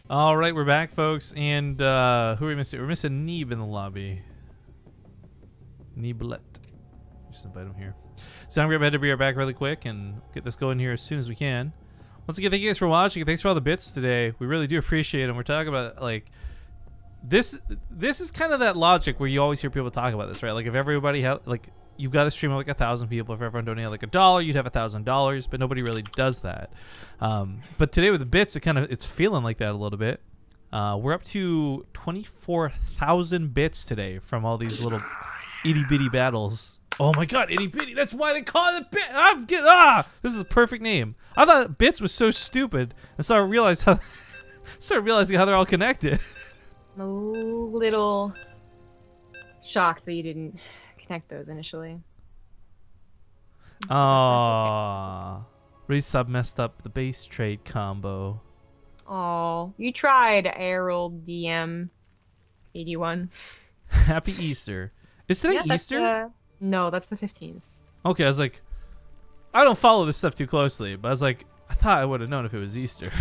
All right, we're back, folks. And who are we missing? We're missing Neeb in the lobby. Neeblet. Just invite him here. So I'm going to be back really quick and get this going here as soon as we can. Once again, thank you guys for watching. Thanks for all the bits today. We really do appreciate them. We're talking about, like, this is kind of that logic where you always hear people talk about this, right? Like, if everybody had, like, you've got a stream of like 1,000 people. If everyone donated like $1, you'd have $1,000, but nobody really does that. But today with the bits, it's feeling like that a little bit. We're up to 24,000 bits today from all these little itty bitty battles. Oh my god, itty bitty! That's why they call it bit. This is a perfect name. I thought bits was so stupid, and so I realized how started realizing how they're all connected. I'm a little shocked that you didn't connect those initially. Aww. Resub messed up the base trade combo. Oh, you tried Errol DM 81. Happy Easter. Is today Easter? No, that's the 15th. Okay, I was like, I don't follow this stuff too closely, but I was like, I thought I would have known if it was Easter.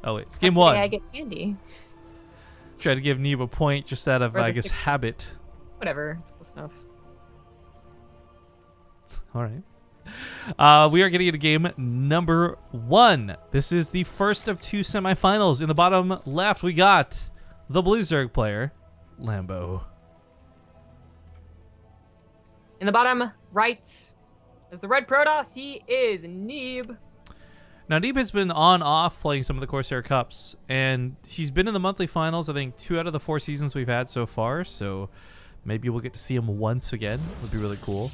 Oh wait, it's game one. I get candy. Try to give Neeb a point just out of, I guess, habit. Whatever, it's close enough. All right. We are getting into game number 1. This is the first of 2 semifinals. In the bottom left, we got the Blue Zerg player, Lambo. In the bottom right is the Red Protoss. He is Neeb. Now, Neeb has been on-off playing some of the Corsair Cups, and he's been in the monthly finals, I think, 2 out of the 4 seasons we've had so far, so maybe we'll get to see him once again. Would be really cool.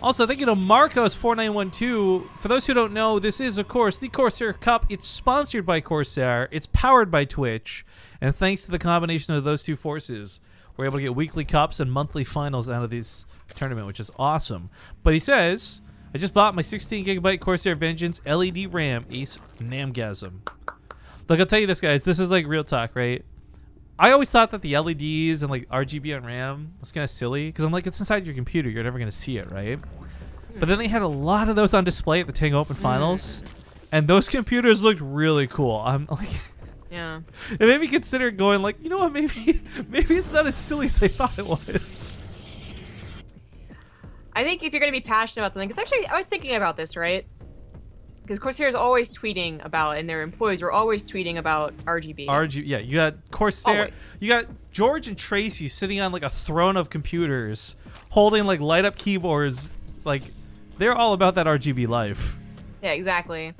Also, thank you to Marcos4912. For those who don't know, this is, of course, the Corsair Cup. It's sponsored by Corsair. It's powered by Twitch. And thanks to the combination of those two forces, we're able to get weekly cups and monthly finals out of this tournament, which is awesome. But he says, I just bought my 16GB Corsair Vengeance LED RAM Ace Namgasm. Look, I'll tell you this, guys. This is like real talk, right? I always thought that the LEDs and like RGB on RAM was kind of silly because I'm like, it's inside your computer. You're never going to see it, right? But then they had a lot of those on display at the Tango Open Finals, and those computers looked really cool. I'm like, yeah. It made me consider going like, you know what? Maybe it's not as silly as I thought it was. I think if you're going to be passionate about something, because actually I was thinking about this, right? Because Corsair is always tweeting about, and their employees are always tweeting about RGB. Yeah, you got Corsair. Always. You got George and Tracy sitting on like a throne of computers, holding like light up keyboards. Like, they're all about that RGB life. Yeah, exactly.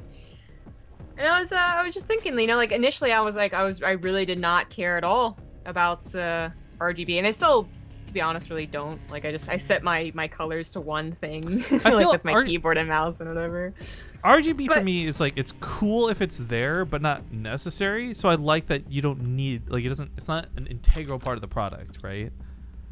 And I was just thinking, you know, like initially I really did not care at all about RGB, and I still, to be honest, really don't. Like, I set my colors to one thing, like with my keyboard and mouse and whatever. RGB for me is like, it's cool if it's there, but not necessary. So I like that you don't need, like, it's not an integral part of the product, right?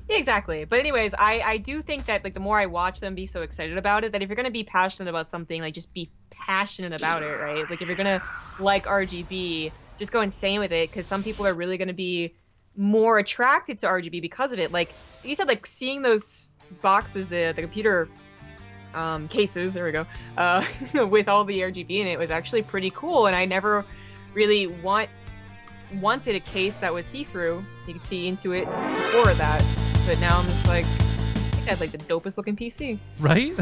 Yeah, exactly. But anyways, I do think that like the more I watch them be so excited about it, that if you're gonna be passionate about something, like just be passionate about it, right? Like if you're gonna like RGB, just go insane with it, because some people are really gonna be more attracted to RGB because of it. Like you said, like seeing those boxes, the computer cases, there we go, with all the RGB in it was actually pretty cool, and I never really wanted a case that was see-through. You could see into it before that, but now I'm just like, I think I had like the dopest looking PC. Right?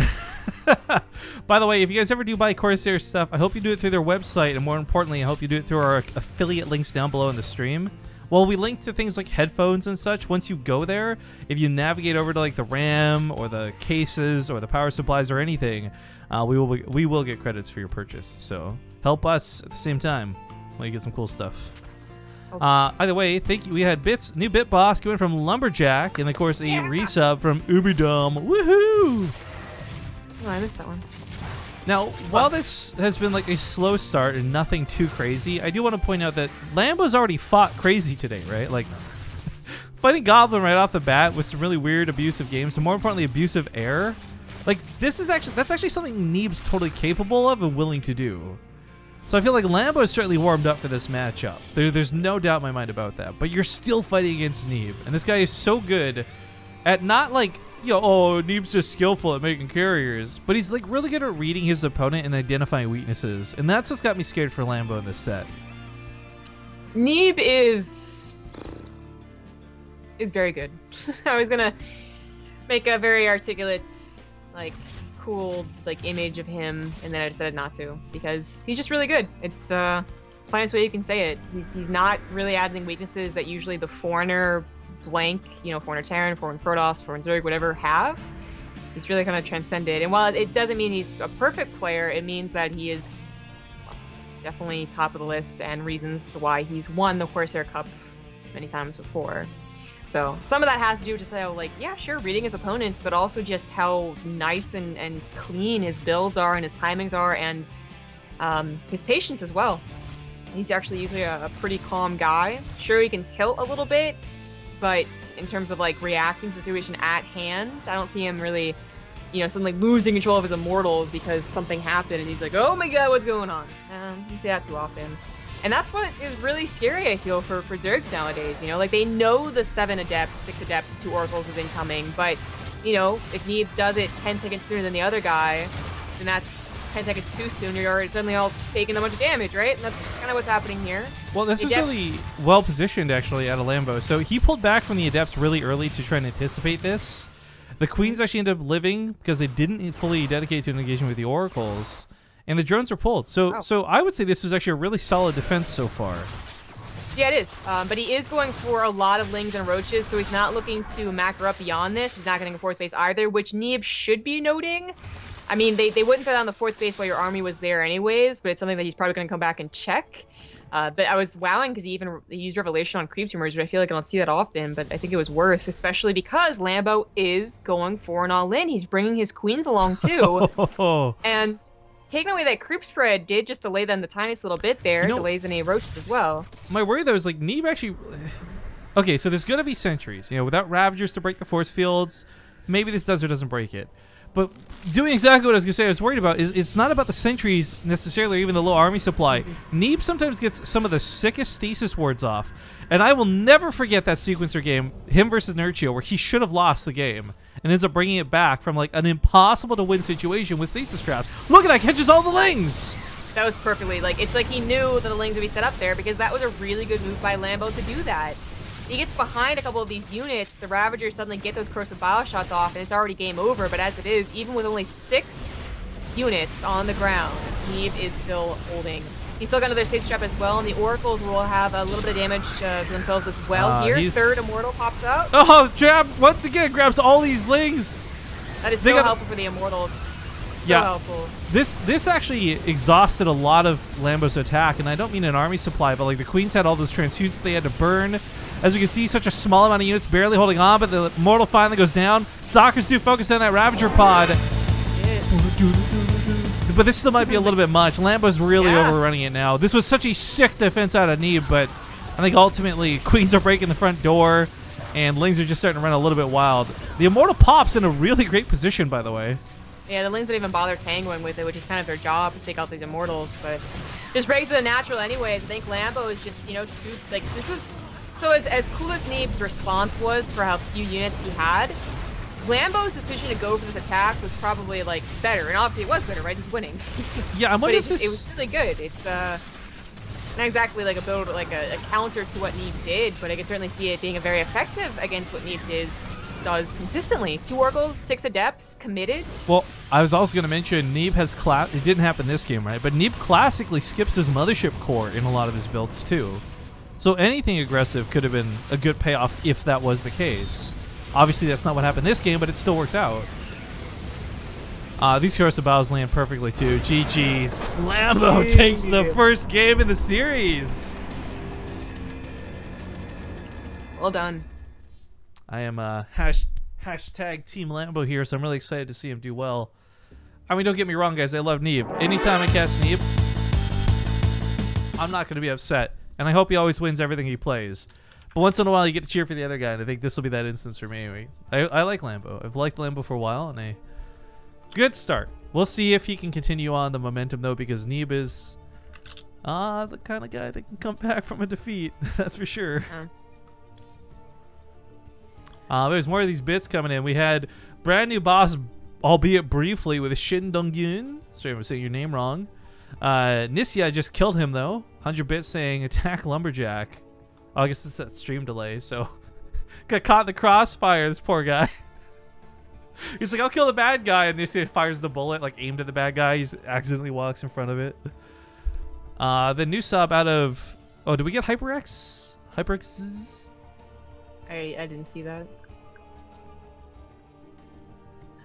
By the way, if you guys ever do buy Corsair stuff, I hope you do it through their website, and more importantly, I hope you do it through our affiliate links down below in the stream. Well, we link to things like headphones and such. Once you go there, if you navigate over to like the RAM or the cases or the power supplies or anything, we will get credits for your purchase. So help us at the same time while you get some cool stuff. Either way, thank you. We had new bit boss going from Lumberjack, and of course a resub from Ubidom. Woohoo! Oh, I missed that one. Now, while this has been like a slow start and nothing too crazy, I do want to point out that Lambo's already fought crazy today, right? Like, fighting Goblin right off the bat with some really weird abusive games, and more importantly, abusive air. Like, that's actually something Neeb's totally capable of and willing to do. So I feel like Lambo is certainly warmed up for this matchup. There's no doubt in my mind about that. But you're still fighting against Neeb, and this guy is so good at not like, you know, oh, Neeb's just skillful at making carriers, but he's like really good at reading his opponent and identifying weaknesses, and that's what's got me scared for Lambo in this set. Neeb is very good. I was gonna make a very articulate, like, cool, like, image of him, and then I decided not to because he's just really good. It's plainest way you can say it. He's not really adding weaknesses that usually the Foreigner blank, you know, Foreigner Terran, Foreign Protoss, Foreign Zerg, whatever have. He's really kind of transcended. And while it doesn't mean he's a perfect player, it means that he is definitely top of the list and reasons why he's won the Corsair Cup many times before. So some of that has to do with just how, like, yeah, sure, reading his opponents, but also just how nice and clean his builds are and his timings are, and his patience as well. He's actually usually a pretty calm guy. Sure, he can tilt a little bit, but in terms of, like, reacting to the situation at hand, I don't see him really, you know, suddenly losing control of his immortals because something happened and he's like, oh my god, what's going on? You see that too often. And that's what is really scary, I feel, for Zergs nowadays, you know? Like, they know the 7 Adepts, 6 Adepts, 2 Oracles is incoming, but, you know, if Neeb does it 10 seconds sooner than the other guy, then that's 10 seconds too soon, you're already suddenly all taking a bunch of damage, right? And that's kind of what's happening here. Well, this was really well positioned, actually, out of Lambo. So he pulled back from the Adepts really early to try and anticipate this. The Queens actually ended up living because they didn't fully dedicate to an engagement with the Oracles. And the drones were pulled. So I would say this is actually a really solid defense so far. Yeah, it is. But he is going for a lot of Lings and Roaches, so he's not looking to macro up beyond this. He's not getting a 4th base either, which Neeb should be noting. I mean, they wouldn't put on the 4th base while your army was there anyways, but it's something that he's probably going to come back and check. But I was wowing because he used Revelation on creep tumors, but I feel like I don't see that often, but I think it was worth, especially because Lambo is going for an all-in. He's bringing his Queens along too. And taking away that creep spread did just delay them the tiniest little bit there. You know, delays any Roaches as well. My worry, though, is like Neeb actually... Okay, so there's going to be sentries. You know, without Ravagers to break the force fields, maybe this does or doesn't break it. But doing exactly what I was going to say I was worried about is it's not about the sentries necessarily or even the low army supply. Neeb sometimes gets some of the sickest stasis wards off. And I will never forget that sequencer game, him versus Nurchio, where he should have lost the game and ends up bringing it back from like an impossible to win situation with stasis traps. Look at that, catches all the Lings! That was perfectly, like, it's like he knew that the Lings would be set up there because that was a really good move by Lambo to do that. He gets behind a couple of these units, the Ravagers suddenly get those corrosive bile shots off, and it's already game over, but as it is, even with only 6 units on the ground, Neeb is still holding. He's still got another stasis trap as well, and the Oracles will have a little bit of damage to themselves as well. Here, 3rd Immortal pops out. Oh, Jab once again grabs all these Lings. That is so helpful for the Immortals. Yeah, helpful. This actually exhausted a lot of Lambo's attack, and I don't mean an army supply, but like the Queens had all those transfuses they had to burn. As we can see, such a small amount of units barely holding on, but the Immortal finally goes down. Stalkers do focus on that Ravager pod. But this still might be a little bit much. Lambo's really overrunning it now. This was such a sick defense out of Neeb, but I think ultimately Queens are breaking the front door, and Lings are just starting to run a little bit wild. The Immortal pops in a really great position, by the way. Yeah, the Lings don't even bother tangoing with it, which is kind of their job to take out these Immortals, but just break through the natural anyways. I think Lambo is just, you know, like, this was... So as cool as Neeb's response was for how few units he had, Lambo's decision to go for this attack was probably, like, better. And obviously it was better, right? He's winning. Yeah, I'm wondering if it was really good. It's not exactly like a build, like a counter to what Neeb did, but I can certainly see it being a very effective against what Neeb does consistently. 2 Oracles, 6 Adepts, committed. Well, I was also going to mention Neeb has it didn't happen this game, right? But Neeb classically skips his Mothership core in a lot of his builds too. So anything aggressive could have been a good payoff if that was the case. Obviously, that's not what happened this game, but it still worked out. These corrosive biles land perfectly too. GG's. Lambo takes the first game in the series. Well done. I am hashtag Team Lambo here, so I'm really excited to see him do well. I mean, don't get me wrong, guys. I love Neeb. Anytime I cast Neeb, I'm not going to be upset. And I hope he always wins everything he plays. But once in a while, you get to cheer for the other guy, and I think this will be that instance for me. I like Lambo. I've liked Lambo for a while, and good start. We'll see if he can continue on the momentum, though, because Neeb is the kind of guy that can come back from a defeat. That's for sure. There's more of these bits coming in. We had brand new boss, albeit briefly, with Shin Dong-gyun. Sorry, I'm saying your name wrong. Nissia just killed him though. 100 bits saying attack lumberjack. Oh, I guess it's that stream delay. So got caught in the crossfire. This poor guy. He's like, I'll kill the bad guy, and Nissia fires the bullet like aimed at the bad guy. He accidentally walks in front of it. The new sub out of did we get HyperX? HyperX? I didn't see that.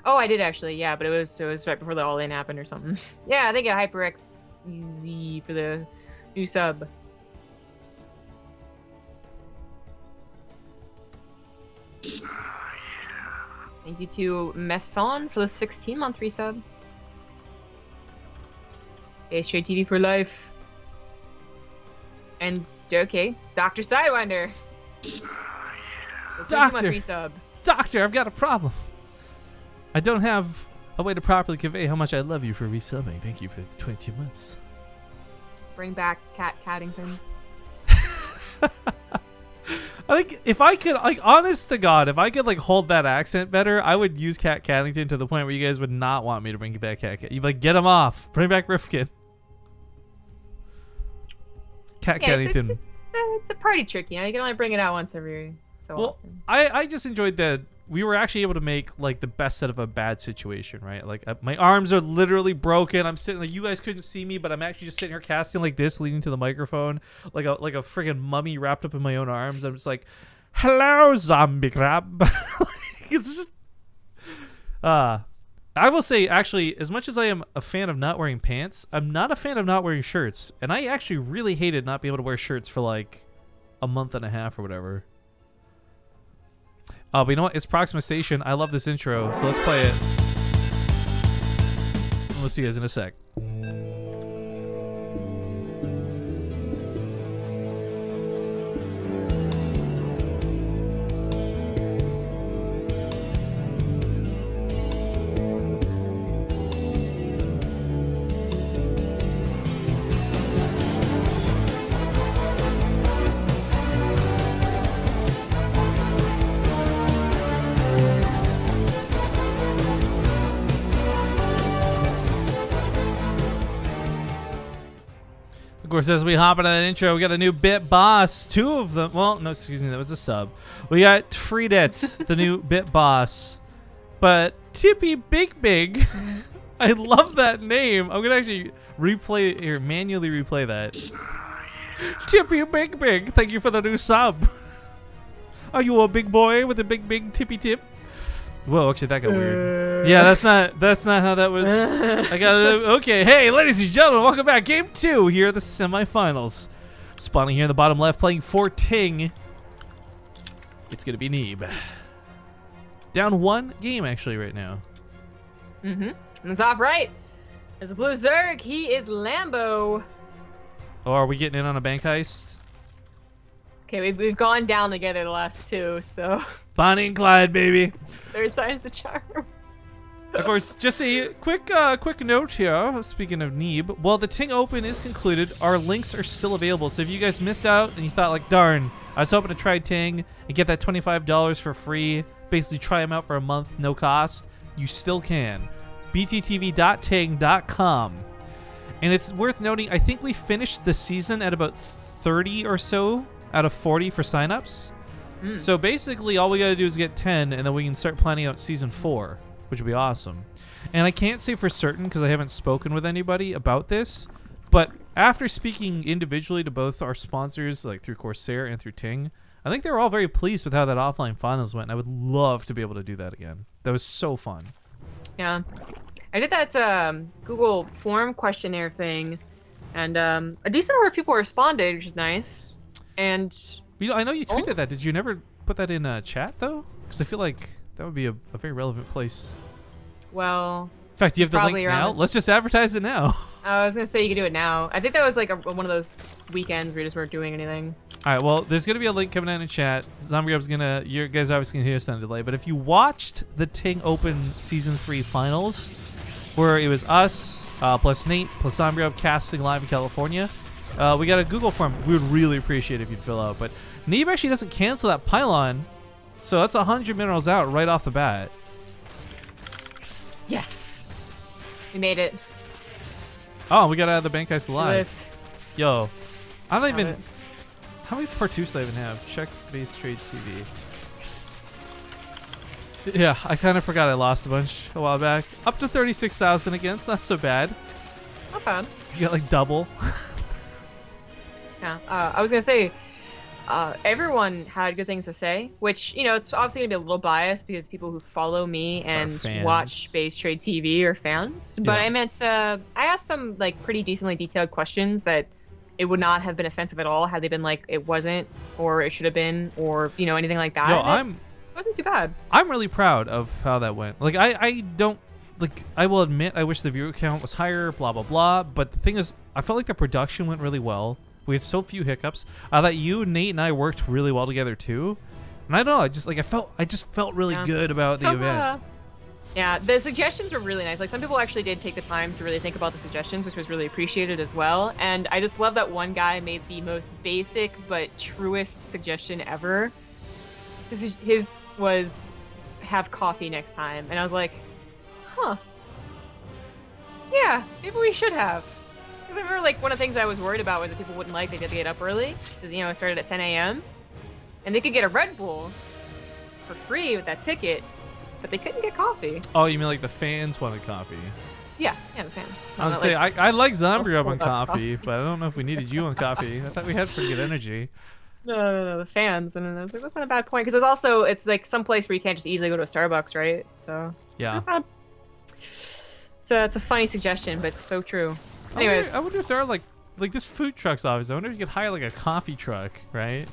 Oh, I did actually, yeah, but it was right before the all-in happened or something. Yeah, I think a HyperX Z for the new sub. Thank you to Messon for the 16-month resub. BaseTradeTV for life. And okay, Dr. Sidewinder. Doctor, I've got a problem. I don't have a way to properly convey how much I love you for resubbing. Thank you for the 22 months. Bring back Cat Caddington. I think if I could, like, honest to God, if I could like hold that accent better, I would use Cat Caddington to the point where you guys would not want me to bring back Cat. You'd be like, get him off. Bring back Rifkin. Cat Caddington. It's a party trick, you know. You can only bring it out once every so often. I just enjoyed that we were actually able to make like the best out of a bad situation, right? Like my arms are literally broken. I'm sitting like, you guys couldn't see me, but I'm actually just sitting here casting like this, leaning to the microphone, like a friggin' mummy wrapped up in my own arms. I'm just like, hello, zombie crab. It's just I will say, actually, as much as I am a fan of not wearing pants, I'm not a fan of not wearing shirts. And I actually really hated not being able to wear shirts for like a month and a half or whatever. But you know what? It's Proxima Station. I love this intro, so let's play it. We'll see you guys in a sec. Of course, as we hop into that intro, we got a new bit boss. 2 of them. Well, no, excuse me, that was a sub. We got Freedet, the new bit boss. But Tippy Big Big, I love that name. I'm gonna actually manually replay that. Tippy Big Big, thank you for the new sub. Are you a big boy with a big tippy tip? Whoa, actually that got weird. Yeah, that's not how that was. I got okay. Hey, ladies and gentlemen, welcome back. Game 2 here at the semifinals. Spawning here in the bottom left, playing for Ting. It's gonna be Neeb. Down 1 game actually right now. And it's off right. As a blue Zerg, he is Lambo. Oh, are we getting in on a bank heist? Okay, we've gone down together the last 2, so. Bonnie and Clyde, baby. 3rd time's the charm. Of course, just a quick note here. Speaking of Neeb, well, the Ting Open is concluded. Our links are still available. So if you guys missed out and you thought like, darn, I was hoping to try Ting and get that $25 for free, basically try them out for a month, no cost, you still can. bttv.ting.com. And it's worth noting, I think we finished the season at about 30 or so out of 40 for signups. So basically, all we got to do is get 10, and then we can start planning out Season 4, which would be awesome. And I can't say for certain because I haven't spoken with anybody about this, but after speaking individually to both our sponsors, like through Corsair and through Ting, I think they were all very pleased with how that offline finals went, and I would love to be able to do that again. That was so fun. Yeah. I did that Google form questionnaire thing, and a decent number of people responded, which is nice. And you know, I know you tweeted that. Did you never put that in chat though? Because I feel like that would be a very relevant place. Well, in fact, do you have the link now? Let's just advertise it now. I was gonna say you could do it now. I think that was like one of those weekends where you just weren't doing anything. All right. Well, there's gonna be a link coming out in chat. ZombieGrub's gonna. You guys are obviously gonna hear us on a delay. But if you watched the Ting Open Season 3 finals, where it was us plus Nate plus ZombieGrub casting live in California. We got a Google form. We would really appreciate it if you'd fill out. But Neeb actually doesn't cancel that pylon, so that's 100 minerals out right off the bat. Yes, we made it. Oh, we got out of the bank heist alive. Lift. Yo, I don't Got even. it. How many Partoos do I even have? Check BaseTradeTV. Yeah, I kind of forgot I lost a bunch a while back. Up to 36,000 again. It's not so bad. Not bad. You got like double. Yeah. I was gonna say, everyone had good things to say, which, you know, it's obviously gonna be a little biased because people who follow me and fans. watch BaseTradeTV are fans. But Yeah. I meant, I asked some like pretty decently detailed questions that it would not have been offensive at all had they been like it wasn't, or it should have been, or, you know, anything like that. Yo, And it wasn't too bad. I'm really proud of how that went. Like, I don't, like, I will admit I wish the viewer count was higher, blah, blah, blah. But the thing is, I felt like the production went really well. We had so few hiccups. I thought you, Nate, and I worked really well together, too. And I don't know, I just felt really good about the event. Yeah, the suggestions were really nice. Like, some people actually did take the time to really think about the suggestions, which was really appreciated as well. And I just love that one guy made the most basic but truest suggestion ever. His was have coffee next time. And I was like, huh. Yeah, maybe we should have. Because I remember, like, one of the things I was worried about was that people wouldn't like they had to get up early. Because, you know, it started at 10 a.m. And they could get a Red Bull for free with that ticket, but they couldn't get coffee. Oh, you mean like the fans wanted coffee? Yeah, the fans. I was say, I like Zombie up on coffee, but I don't know if we needed you on coffee. I thought we had pretty good energy. No, the fans. And I was like, that's not a bad point. Because there's also, it's like some place where you can't just easily go to a Starbucks, right? So, Yeah. It's a funny suggestion, but so true. Anyways. I wonder if there are like this food trucks obviously. I wonder if you could hire like a coffee truck, right?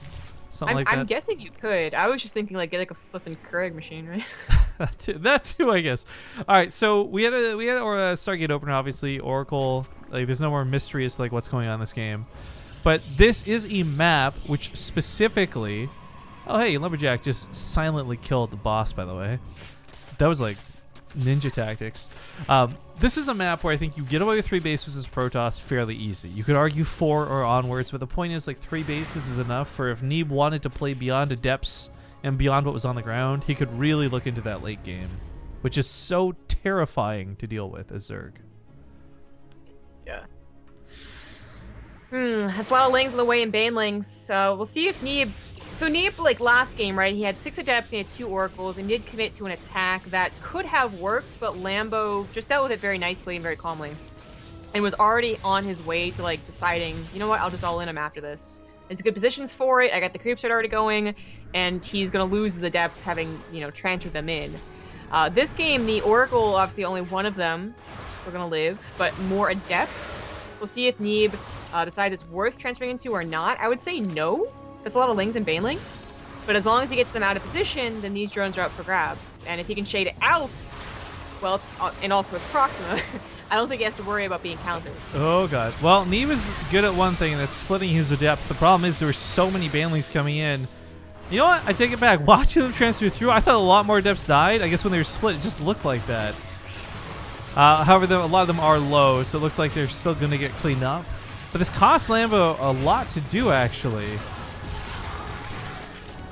Something like that. I'm guessing you could. I was just thinking like get like a flipping Keurig machine, right? that too, I guess. All right, so we had a Stargate opener, obviously. Oracle, like there's no more mystery as to like what's going on in this game. But this is a map which specifically, oh hey, Lumberjack just silently killed the boss, by the way. That was like ninja tactics. This is a map where I think you get away with 3 bases as Protoss fairly easy. You could argue 4 or onwards, but the point is like 3 bases is enough for if Neeb wanted to play beyond Adepts and beyond what was on the ground, he could really look into that late game, which is so terrifying to deal with as Zerg. Yeah. That's a lot of lings on the way in banelings. So we'll see if Neeb... So Neeb, like last game, right, he had 6 Adepts and he had 2 Oracles and did commit to an attack that could have worked, but Lambo just dealt with it very nicely and very calmly. And was already on his way to, like, deciding, you know what, I'll just all in him after this. It's good positions for it, I got the creep set already going, and he's going to lose his Adepts having, you know, transferred them in. This game, the Oracle, obviously only one of them are going to live, but more Adepts. We'll see if Neeb decides it's worth transferring into or not. I would say no. That's a lot of lings and banelings. But as long as he gets them out of position, then these drones are up for grabs. And if he can shade it out, well, it's, and also with Proxima, I don't think he has to worry about being countered. Oh god. Well, Neeb is good at one thing, and that's splitting his Adepts. The problem is there were so many banelings coming in. You know what? I take it back. Watching them transfer through, I thought a lot more Adepts died. I guess when they were split, it just looked like that. However, a lot of them are low, so it looks like they're still going to get cleaned up. But this cost Lambo a lot to do, actually.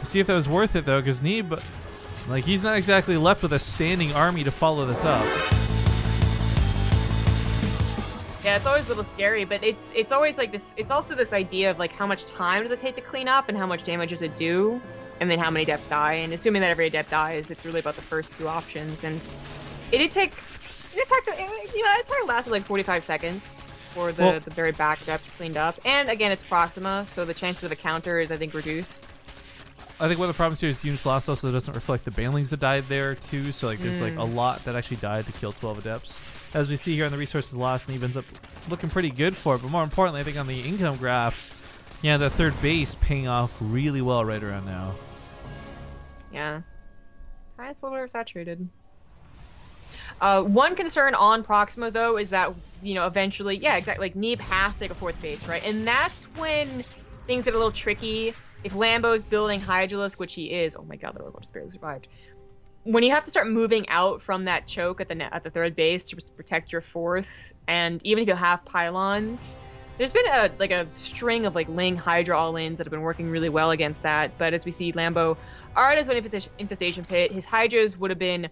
See if that was worth it, though, because Neeb, like, he's not exactly left with a standing army to follow this up. Yeah, it's always a little scary, but it's always like this. It's also this idea of like how much time does it take to clean up and how much damage does it do, and then how many Adepts die. And assuming that every Adept dies, it's really about the first 2 options. And it did take, you know, it lasted like 45 seconds for the very back Adept cleaned up. And again, it's Proxima, so the chances of a counter is, I think, reduced. I think one of the problems here is units lost also doesn't reflect the banelings that died there too. So like there's like a lot that actually died to kill 12 Adepts. As we see here on the resources lost, Neeb ends up looking pretty good for it. But more importantly, I think on the income graph, yeah, that 3rd base paying off really well right around now. Yeah, it's a little oversaturated. One concern on Proxima though is that, you know, eventually, yeah, exactly, like Neeb has to take a 4th base, right? And that's when things get a little tricky. If Lambo's building Hydralisk, which he is, oh my god, the Oracle's barely survived. When you have to start moving out from that choke at the 3rd base to protect your 4th, and even if you have pylons, there's been a string of like Ling Hydra all-ins that have been working really well against that. But as we see, Lambo already has an infestation pit. His Hydras would have been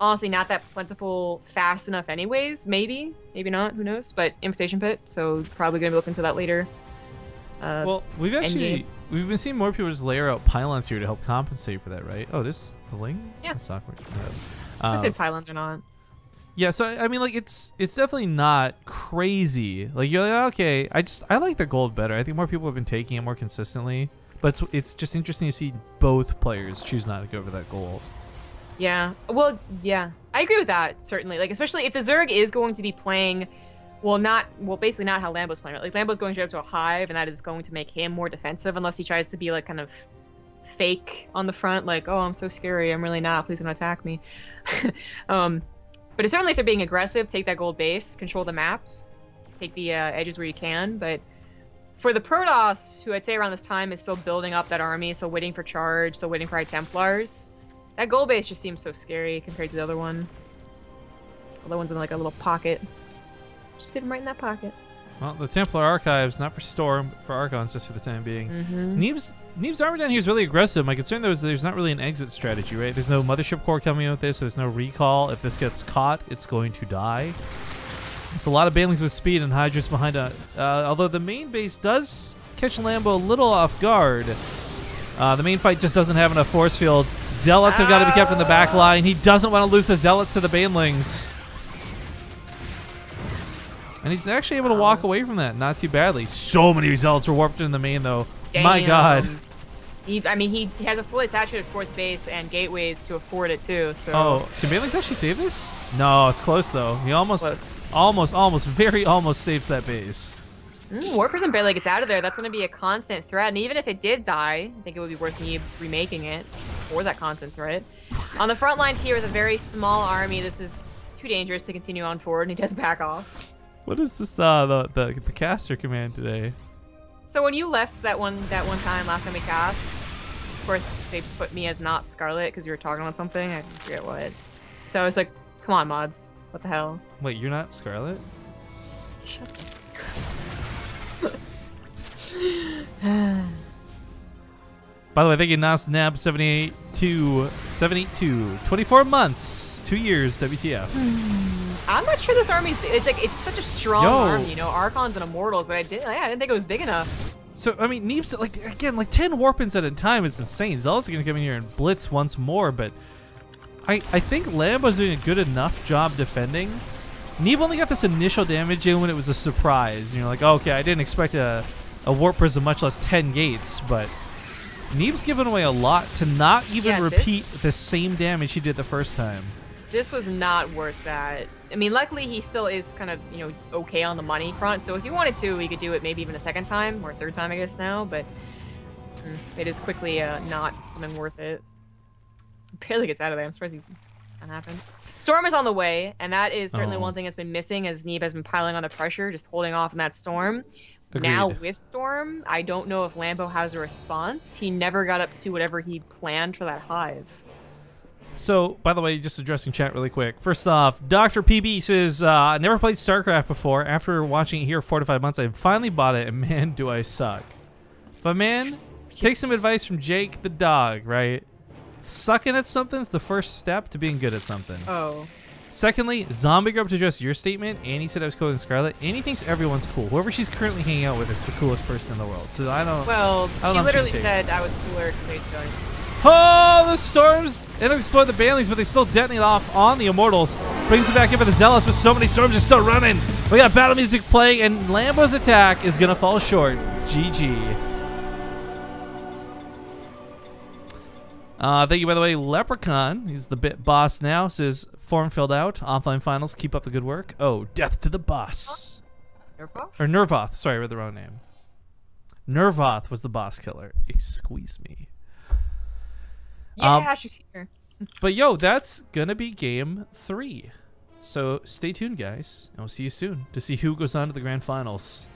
honestly not that plentiful fast enough anyways. Maybe not, who knows, but infestation pit, so probably gonna be looking into that later. Well, we've been seeing more people just layer out pylons here to help compensate for that, right? Oh, this a ling? Yeah. That's awkward. I said pylons or not. Yeah, so I mean, like it's definitely not crazy. Like you're like, okay, I like the gold better. I think more people have been taking it more consistently, but it's just interesting to see both players choose not to go for that gold. Yeah. Well, yeah, I agree with that certainly. Like especially if the Zerg is going to be playing. Well, basically not how Lambo's playing. Like Lambo's going straight up to a hive, and that is going to make him more defensive unless he tries to be like kind of fake on the front, like, oh, I'm so scary, I'm really not. Please don't attack me. But it's certainly if they're being aggressive, take that gold base, control the map, take the edges where you can. But for the Protoss, who I'd say around this time is still building up that army, still waiting for charge, still waiting for High Templars, that gold base just seems so scary compared to the other one. The other one's in like a little pocket. Just did him right in that pocket. Well, the Templar Archives, not for Storm, but for Archons, just for the time being. Neeb's armor down here is really aggressive. My concern, though, is there's not really an exit strategy, right? There's no Mothership Core coming in with this, so there's no recall. If this gets caught, it's going to die. It's a lot of Banelings with speed and Hydras behind a... although the main base does catch Lambo a little off guard. The main fight just doesn't have enough force fields. Zealots have got to be kept in the back line. He doesn't want to lose the Zealots to the Banelings. And he's actually able to walk away from that not too badly. So many Zealots were warped in the main, though. Damn. My God. He has a fully saturated fourth base and gateways to afford it, too. So. Oh, can Banelings actually save this? No, it's close, though. He almost saves that base. War Prison barely gets out of there. That's going to be a constant threat. And even if it did die, I think it would be worth Neeb remaking it for that constant threat. On the front lines here with a very small army, this is too dangerous to continue on forward, and he does back off. What is this, the caster command today? So when you left that one time, last time we cast, of course, they put me as not Scarlet because you were talking about something. I forget what. So I was like, come on, mods. What the hell? Wait, you're not Scarlet? Shut By the way, thank you, Nas Nab 782. 24 months, 2 years, WTF. I'm not sure this army's. It's such a strong army, you know, Archons and Immortals, but I didn't think it was big enough. So I mean, Neeb's like 10 Warpins at a time is insane. Zealots are gonna come in here and blitz once more, but I think Lambo's doing a good enough job defending. Neeb only got this initial damage in when it was a surprise. And you're like, oh, okay, I didn't expect a Warp Prism, much less 10 gates, but Neeb's given away a lot to not even repeat the same damage he did the first time. This was not worth that. I mean, luckily he still is kind of, you know, okay on the money front. So if he wanted to, he could do it maybe even a second time or a third time, I guess now. But it is quickly not something worth it. Barely gets out of there. I'm surprised that happened. Storm is on the way, and that is certainly one thing that's been missing as Neeb has been piling on the pressure, just holding off in that Storm. Agreed. Now with Storm, I don't know if Lambo has a response. He never got up to whatever he planned for that hive. So, by the way, just addressing chat really quick. First off, Dr. PB says, I never played StarCraft before. After watching it here 4 to 5 months, I finally bought it, and man, do I suck. But man, take some advice from Jake the dog, right? Sucking at something's the first step to being good at something. Oh. Secondly, Zombie grew up to address your statement. Annie said I was cooler than Scarlet. Annie thinks everyone's cool. Whoever she's currently hanging out with is the coolest person in the world. So I don't. Well, she literally said I was cooler compared to Johnny. Oh, the storms end up exploding the Banelings, but they still detonate off on the Immortals. Brings it back in for the Zealots, but so many storms are still running. We got battle music playing, and Lambo's attack is going to fall short. GG. Thank you, by the way, Leprechaun. He's the bit boss now. Says, form filled out. Offline finals. Keep up the good work. Oh, death to the boss. Nervoth? Or Nervoth. Sorry, I read the wrong name. Nervoth was the boss killer. Excuse me. Yeah, she's here. But yo, that's gonna be game 3. So stay tuned, guys, and we'll see you soon to see who goes on to the grand finals.